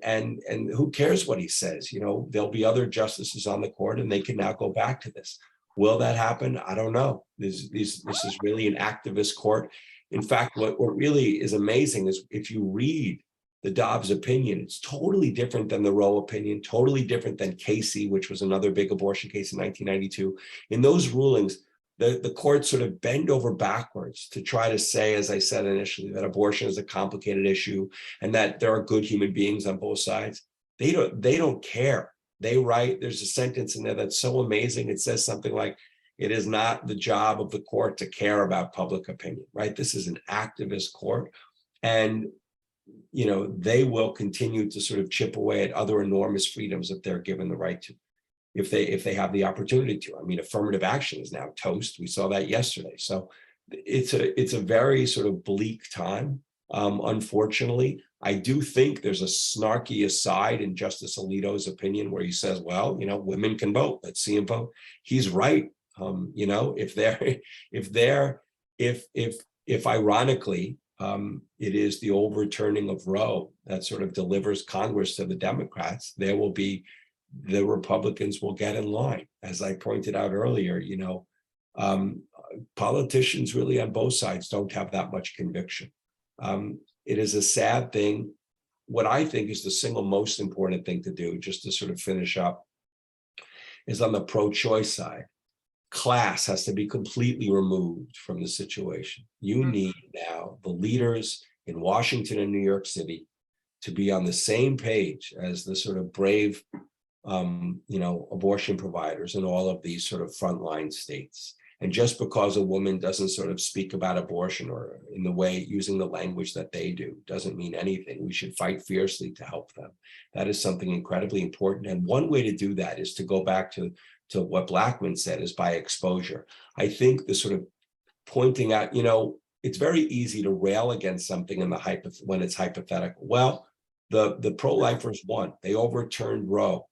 who cares what he says? There'll be other justices on the court, and they can now go back to this. Will that happen? I don't know. This is really an activist court. In fact, what really is amazing is if you read the Dobbs opinion, it's totally different than the Roe opinion, totally different than Casey, which was another big abortion case in 1992. In those rulings, the court sort of bend over backwards to try to say, as I said initially, that abortion is a complicated issue and that there are good human beings on both sides. They don't care. They write, there's a sentence in there that's so amazing. It says something like, it is not the job of the court to care about public opinion, right? This is an activist court. And they will continue to sort of chip away at other enormous freedoms if they're given the right to, if they have the opportunity to. I mean, affirmative action is now toast. We saw that yesterday. So it's a very sort of bleak time. Unfortunately, I do think there's a snarky aside in Justice Alito's opinion where he says, well, women can vote. Let's see him vote. He's right. If ironically, it is the overturning of Roe that sort of delivers Congress to the Democrats, the Republicans will get in line. As I pointed out earlier, politicians really on both sides don't have that much conviction. It is a sad thing. What I think is the single most important thing to do, just to sort of finish up, is on the pro-choice side. Class has to be completely removed from the situation. You need now the leaders in Washington and New York City to be on the same page as the sort of brave, abortion providers in all of these sort of frontline states. And just because a woman doesn't sort of speak about abortion or in the way, using the language that they do, doesn't mean anything. We should fight fiercely to help them. That is something incredibly important. And one way to do that is to go back to what Blackman said, is by exposure. I think the sort of pointing out, it's very easy to rail against something in the when it's hypothetical. Well, the pro-lifers won. They overturned Roe.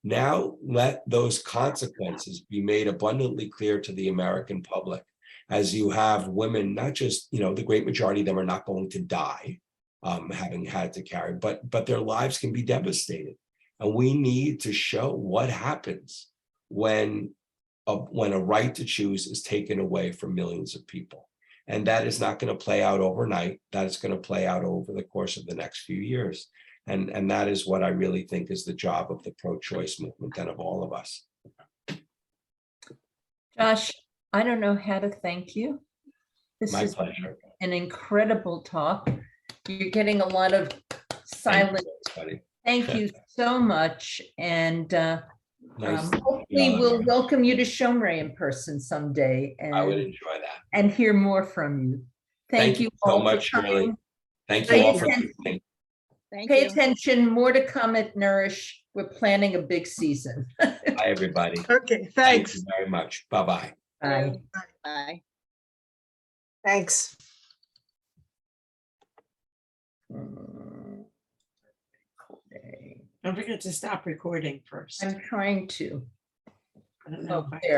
Now let those consequences be made abundantly clear to the American public, as you have women, not just, the great majority of them are not going to die, having had to carry, but their lives can be devastated. And we need to show what happens when a right to choose is taken away from millions of people. And that is not going to play out overnight. That is going to play out over the course of the next few years. And that is what I really think is the job of the pro-choice movement and of all of us. Josh, I don't know how to thank you. This My is pleasure. an incredible talk. You're getting a lot of silent. Buddy. Thank you so much. And Nice. hopefully we'll welcome you to Shomrei in person someday I would and, enjoy that. and hear more from you. Thank you so all for much, Shirley. coming. Thank Pay you all for attention. listening. Thank Pay you. attention, more to come at Nourish. We're planning a big season. Bye, everybody. Okay, Thank thanks. you very much. Bye-bye. Bye. Bye. Thanks. Okay. Don't forget to stop recording first. I'm trying to. I don't know if I. There.